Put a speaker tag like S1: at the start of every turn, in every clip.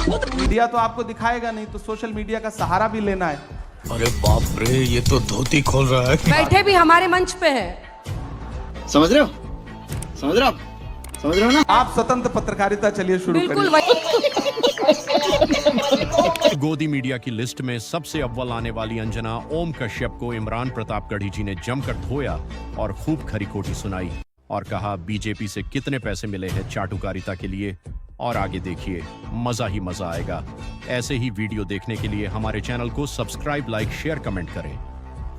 S1: Media तो आपको दिखाएगा नहीं, तो सोशल मीडिया का सहारा भी लेना है।
S2: अरे बाप रे, ये तो धोती खोल रहा है।
S3: बैठे भी हमारे मंच पे है।
S4: समझ रहे हो? समझ रहे हो? समझ रहे हो ना?
S1: आप स्वतंत्र पत्रकारिता चलिए शुरू
S3: बिल्कुल
S1: करिए।
S5: गोदी मीडिया की लिस्ट में सबसे अव्वल आने वाली अंजना ओम कश्यप को इमरान प्रतापगढ़ी जी ने जमकर धोया और खूब खरी खोटी सुनाई और कहा बीजेपी से कितने पैसे मिले हैं चाटुकारिता के लिए। और आगे देखिए, मजा ही मजा आएगा। ऐसे ही वीडियो देखने के लिए हमारे चैनल को सब्सक्राइब, लाइक, शेयर, कमेंट करें।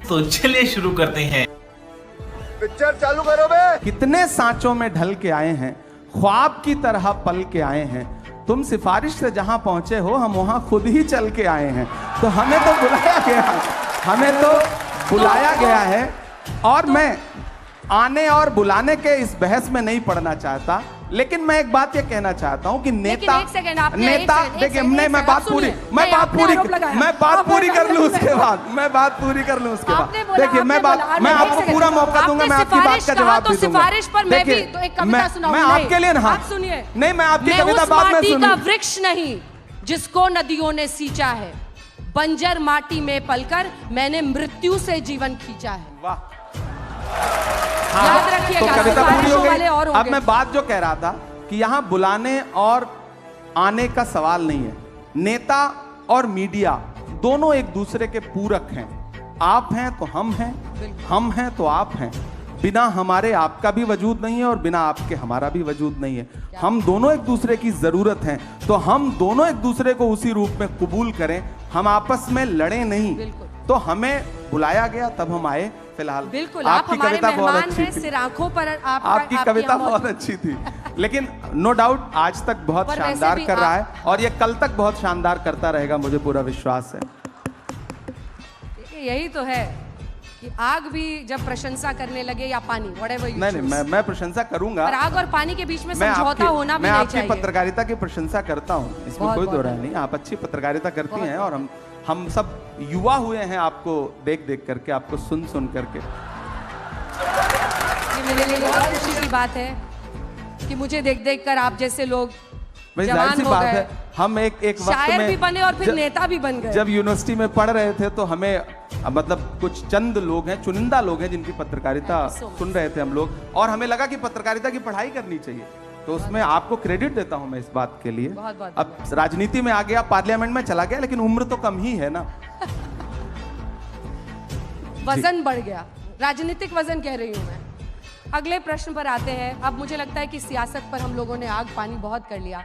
S6: तो चलिए शुरू करते हैं।
S1: पिक्चर चालू करो बे। कितने सांचों में ढल के आए हैं, ख्वाब की तरह पल के आए हैं। तुम सिफारिश से जहां पहुंचे हो, हम वहां खुद ही चल के आए हैं। तो हमें तो बुलाया गया है। और मैं आने और बुलाने के इस बहस में नहीं पड़ना चाहता, लेकिन मैं एक बात ये कहना चाहता हूं कि नेता देखिए, मैं बात पूरी कर लूं उसके बाद देखिए, मैं आपको पूरा मौका दूंगा, मैं आपकी बात का जवाब भी दूंगा।
S3: सिफारिश पर मैं भी तो एक कविता सुनाऊंगा।
S1: मैं आपके लिए
S3: आप सुनिए।
S1: नहीं, मैं आपकी
S3: मैं
S1: कविता
S3: उस
S1: बाद में
S3: माटी
S1: सुनूंगा।
S3: का वृक्ष नहीं जिसको नदियों ने सींचा है, बंजर माटी में पलकर मैंने मृत्यु से जीवन खींचा है।
S1: वाह,
S3: याद रखिएगा,
S1: तो कविता पूरी हो
S3: वाले और
S1: गई।
S3: होंगे।
S1: अब मैं बात जो कह रहा था कि यहाँ बुलाने और आने का सवाल नहीं है। नेता और मीडिया दोनों एक दूसरे के पूरक हैं। आप हैं तो हम हैं, हम हैं तो आप हैं। बिना हमारे आपका भी वजूद नहीं है और बिना आपके हमारा भी वजूद नहीं है। हम दोनों एक दूसरे की जरूरत हैं, तो हम दोनों एक दूसरे को उसी रूप में कबूल करें। हम आपस में लड़े नहीं। तो हमें बुलाया गया, तब हम आए। फिलहाल
S3: बिल्कुल,
S1: आपकी कविता बहुत अच्छी थी।
S3: सिर आंखों पर
S1: आपकी कविता बहुत अच्छी थी, लेकिन नो डाउट आज तक बहुत शानदार कर रहा है और ये कल तक बहुत शानदार करता रहेगा, मुझे पूरा विश्वास है।
S3: यही तो है कि आग भी जब प्रशंसा करने लगे, या पानी, whatever you
S1: नहीं, मैं प्रशंसा करूंगा।
S3: पर आग और पानी के बीच में समझौता होना भी
S1: मैं
S3: नहीं
S1: आपकी
S3: चाहिए।
S1: पत्रकारिता की प्रशंसा करता हूँ, इसमें कोई दो राय नहीं। आप अच्छी पत्रकारिता करती हैं और हम सब युवा हुए हैं आपको देख करके, आपको सुन करके।
S3: ये मेरे लिए बहुत खुशी की बात है कि मुझे देख कर आप जैसे लोग जवान हो गए।
S1: हम एक वक्त
S3: शायर
S1: में
S3: भी बने और फिर नेता भी बन गए।
S1: जब यूनिवर्सिटी में पढ़ रहे थे तो हमें मतलब कुछ चंद लोग हैं, चुनिंदा लोग हैं जिनकी पत्रकारिता सुन रहे थे हम लोग, और हमें लगा कि पत्रकारिता की पढ़ाई करनी चाहिए। तो उसमें आपको क्रेडिट देता हूं मैं इस बात के लिए। अब राजनीति में आ गया, पार्लियामेंट में चला गया, लेकिन उम्र तो कम ही है ना।
S3: वजन बढ़ गया, राजनीतिक वजन कह रही हूं मैं। अगले प्रश्न पर आते हैं। अब मुझे लगता है कि सियासत पर हम लोगों ने आग पानी बहुत कर लिया।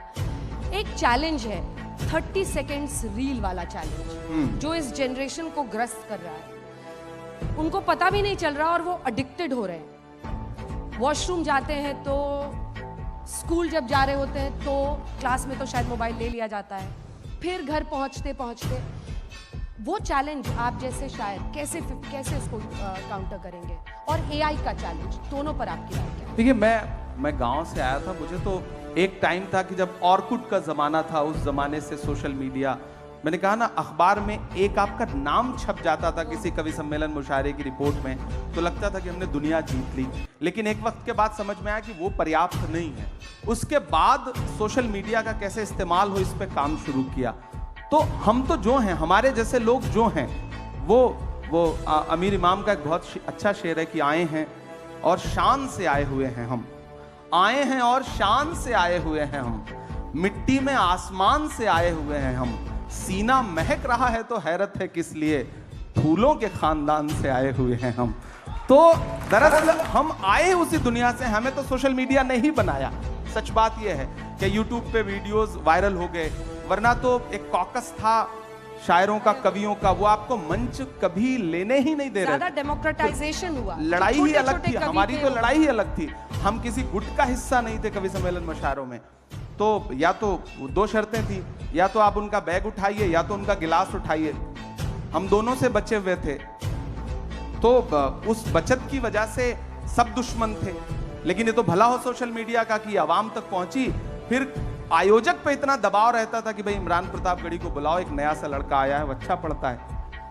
S3: एक चैलेंज है 30 सेकेंड्स रील वाला चैलेंज, जो इस जनरेशन को ग्रस्त कर रहा है। उनको पता भी नहीं चल रहा और वो एडिक्टेड हो रहे हैं। वॉशरूम जाते हैं तो, स्कूल जब जा रहे होते हैं तो, क्लास में तो शायद मोबाइल ले लिया जाता है, फिर घर पहुंचते वो चैलेंज आप जैसे शायर कैसे इसको काउंटर करेंगे, और एआई का चैलेंज, दोनों पर आपकी राय क्या है?
S1: देखिए, मैं गांव से आया था। मुझे तो एक टाइम था कि जब ऑर्कुट का जमाना था, उस जमाने से सोशल मीडिया, मैंने कहा ना, अखबार में एक आपका नाम छप जाता था किसी कवि सम्मेलन मुशायरे की रिपोर्ट में, तो लगता था कि हमने दुनिया जीत ली। लेकिन एक वक्त के बाद समझ में आया कि वो पर्याप्त नहीं है। उसके बाद सोशल मीडिया का कैसे इस्तेमाल हो, इस पे काम शुरू किया। तो हम तो जो हैं, हमारे जैसे लोग जो हैं, वो अमीर इमाम का एक बहुत अच्छा शेर है कि आए हैं और शान से आए हुए हैं हम, आए हैं और शान से आए हुए हैं हम, मिट्टी में आसमान से आए हुए हैं हम, सीना महक रहा है तो हैरत है किस लिए, फूलों के खानदान से आए हुए हैं हम। तो दरअसल हम आए उसी दुनिया से, हमें तो सोशल मीडिया ने ही बनाया। सच बात यह है कि यूट्यूब पे वीडियोस वायरल हो गए, वरना तो एक कॉकस था शायरों का, कवियों का, वो आपको मंच कभी लेने ही नहीं दे रहे।
S3: ज्यादा डेमोक्रेटाइजेशन हुआ,
S1: लड़ाई ही अलग थी, हमारी तो लड़ाई ही अलग थी। हम किसी गुट का हिस्सा नहीं थे कवि सम्मेलन मुशायरों में। तो या तो दो शर्तें थी, या तो आप उनका बैग उठाइए या तो उनका गिलास उठाइए। हम दोनों से बचे हुए थे, तो उस बचत की वजह से सब दुश्मन थे। लेकिन ये तो भला हो सोशल मीडिया का कि आवाम तक पहुंची। फिर आयोजक पे इतना दबाव रहता था कि भाई इमरान प्रतापगढ़ी को बुलाओ, एक नया सा लड़का आया है, वो अच्छा पढ़ता है।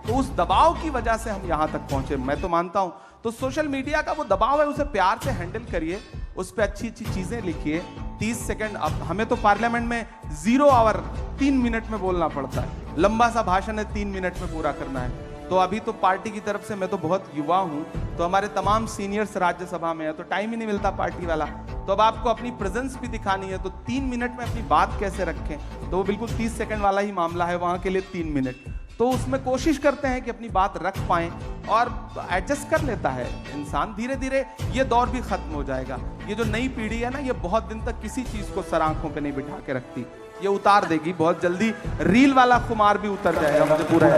S1: तो उस दबाव की वजह से हम यहां तक पहुंचे, मैं तो मानता हूं। तो सोशल मीडिया का वो दबाव है, उसे प्यार से हैंडल करिए, उस पर अच्छी अच्छी चीजें लिखिए, 30 सेकंड, अब हमें तो पार्लियामेंट में 0 आवर 3 मिनट में बोलना पड़ता है, लंबा सा भाषण है 3 मिनट में पूरा करना है। तो अभी तो पार्टी की तरफ से, मैं तो बहुत युवा हूं, तो हमारे तमाम सीनियर्स राज्यसभा में है, तो टाइम ही नहीं मिलता पार्टी वाला। तो अब आपको अपनी प्रेजेंस भी दिखानी है, तो 3 मिनट में अपनी बात कैसे रखें, तो वो बिल्कुल 30 सेकंड वाला ही मामला है, वहां के लिए 3 मिनट। तो उसमें कोशिश करते हैं कि अपनी बात रख पाएं और एडजस्ट कर लेता है इंसान। धीरे धीरे ये दौर भी खत्म हो जाएगा। ये जो नई पीढ़ी है ना, ये बहुत दिन तक किसी चीज को सर आंखों पे नहीं बिठा के रखती, ये उतार देगी बहुत जल्दी। रील वाला खुमार भी उतर जाएगा, मुझे पूरा